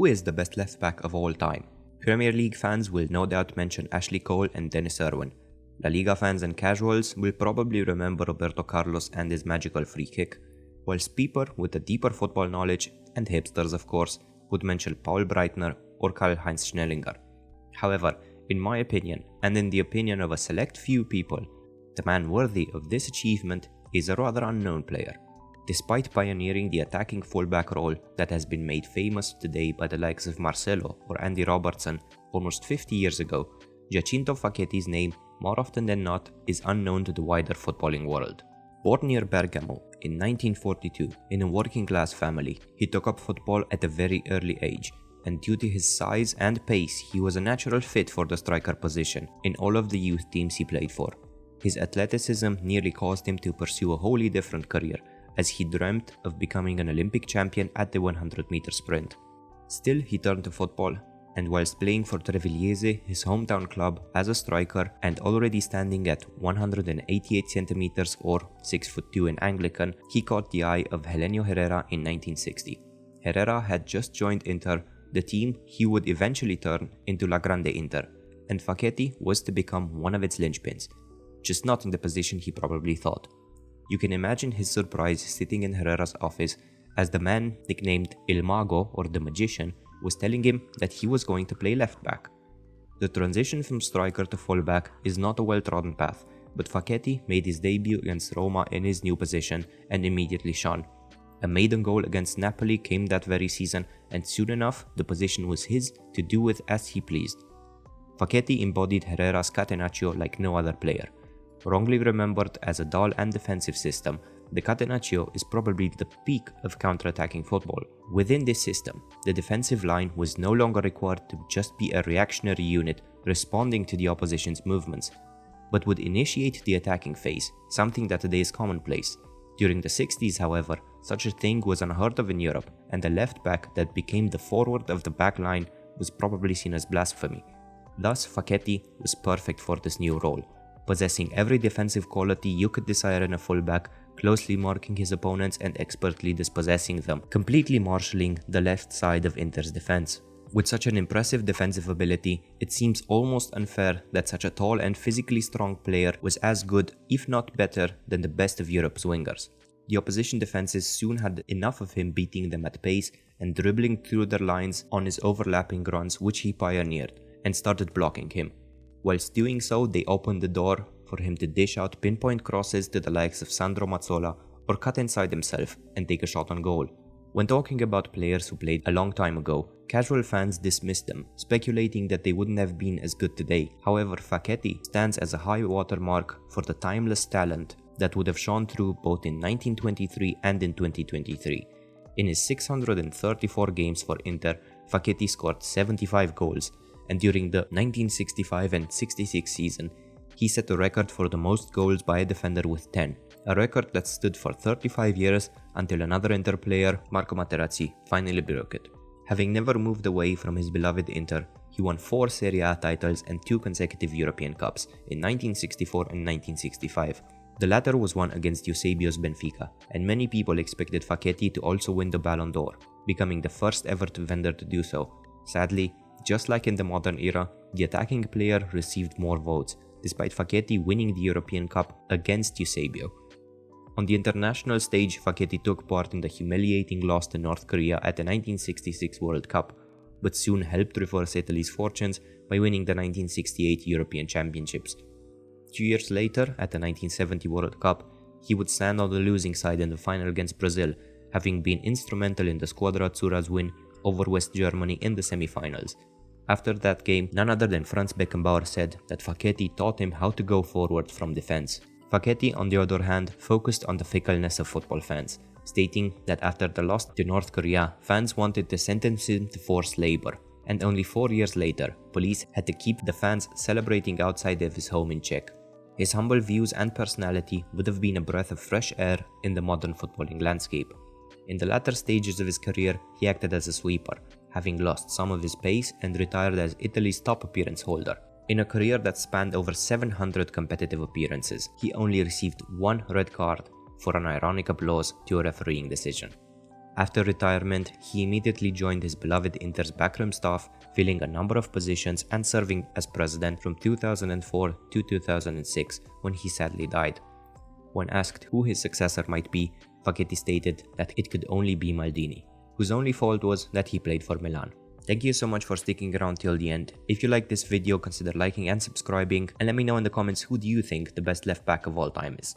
Who is the best left back of all time? Premier League fans will no doubt mention Ashley Cole and Dennis Irwin. La Liga fans and casuals will probably remember Roberto Carlos and his magical free kick, whilst people with a deeper football knowledge, and hipsters of course, would mention Paul Breitner or Karl-Heinz Schnellinger. However, in my opinion, and in the opinion of a select few people, the man worthy of this achievement is a rather unknown player. Despite pioneering the attacking fullback role that has been made famous today by the likes of Marcelo or Andy Robertson almost 50 years ago, Giacinto Facchetti's name, more often than not, is unknown to the wider footballing world. Born near Bergamo in 1942 in a working-class family, he took up football at a very early age, and due to his size and pace, he was a natural fit for the striker position in all of the youth teams he played for. His athleticism nearly caused him to pursue a wholly different career, as he dreamt of becoming an Olympic champion at the 100-meter sprint. Still, he turned to football, and whilst playing for Trevigliese, his hometown club, as a striker and already standing at 188 centimeters or 6'2" in Anglican, he caught the eye of Helenio Herrera in 1960. Herrera had just joined Inter, the team he would eventually turn into La Grande Inter, and Facchetti was to become one of its linchpins, just not in the position he probably thought. You can imagine his surprise sitting in Herrera's office as the man nicknamed Il Mago, or the Magician, was telling him that he was going to play left back. The transition from striker to fullback is not a well-trodden path, but Facchetti made his debut against Roma in his new position and immediately shone. A maiden goal against Napoli came that very season, and soon enough the position was his to do with as he pleased. Facchetti embodied Herrera's catenaccio like no other player. Wrongly remembered as a dull and defensive system, the catenaccio is probably the peak of counter-attacking football. Within this system, the defensive line was no longer required to just be a reactionary unit responding to the opposition's movements, but would initiate the attacking phase, something that today is commonplace. During the 60s, however, such a thing was unheard of in Europe, and the left back that became the forward of the back line was probably seen as blasphemy. Thus, Facchetti was perfect for this new role, possessing every defensive quality you could desire in a fullback, closely marking his opponents and expertly dispossessing them, completely marshalling the left side of Inter's defense. With such an impressive defensive ability, it seems almost unfair that such a tall and physically strong player was as good, if not better, than the best of Europe's wingers. The opposition defenses soon had enough of him beating them at pace and dribbling through their lines on his overlapping runs, which he pioneered, and started blocking him. Whilst doing so, they opened the door for him to dish out pinpoint crosses to the likes of Sandro Mazzola or cut inside himself and take a shot on goal. When talking about players who played a long time ago, casual fans dismissed them, speculating that they wouldn't have been as good today. However, Facchetti stands as a high watermark for the timeless talent that would have shone through both in 1923 and in 2023. In his 634 games for Inter, Facchetti scored 75 goals, and during the 1965 and 66 season, he set a record for the most goals by a defender with 10, a record that stood for 35 years until another Inter player, Marco Materazzi, finally broke it. Having never moved away from his beloved Inter, he won 4 Serie A titles and 2 consecutive European Cups in 1964 and 1965. The latter was won against Eusebio's Benfica, and many people expected Facchetti to also win the Ballon d'Or, becoming the first ever defender to do so. Sadly, just like in the modern era, the attacking player received more votes, despite Facchetti winning the European Cup against Eusebio. On the international stage, Facchetti took part in the humiliating loss to North Korea at the 1966 World Cup, but soon helped reverse Italy's fortunes by winning the 1968 European Championships. 2 years later, at the 1970 World Cup, he would stand on the losing side in the final against Brazil, having been instrumental in the Squadra Azzurra's win over West Germany in the semi-finals. After that game, none other than Franz Beckenbauer said that Facchetti taught him how to go forward from defense. Facchetti, on the other hand, focused on the fickleness of football fans, stating that after the loss to North Korea, fans wanted to sentence him to forced labor, and only 4 years later, police had to keep the fans celebrating outside of his home in check. His humble views and personality would have been a breath of fresh air in the modern footballing landscape. In the latter stages of his career, he acted as a sweeper, having lost some of his pace and retired as Italy's top appearance holder. In a career that spanned over 700 competitive appearances, he only received 1 red card for an ironic applause to a refereeing decision. After retirement, he immediately joined his beloved Inter's backroom staff, filling a number of positions and serving as president from 2004 to 2006, when he sadly died. When asked who his successor might be, Facchetti stated that it could only be Maldini, whose only fault was that he played for Milan. Thank you so much for sticking around till the end. If you like this video, consider liking and subscribing, and let me know in the comments who do you think the best left back of all time is.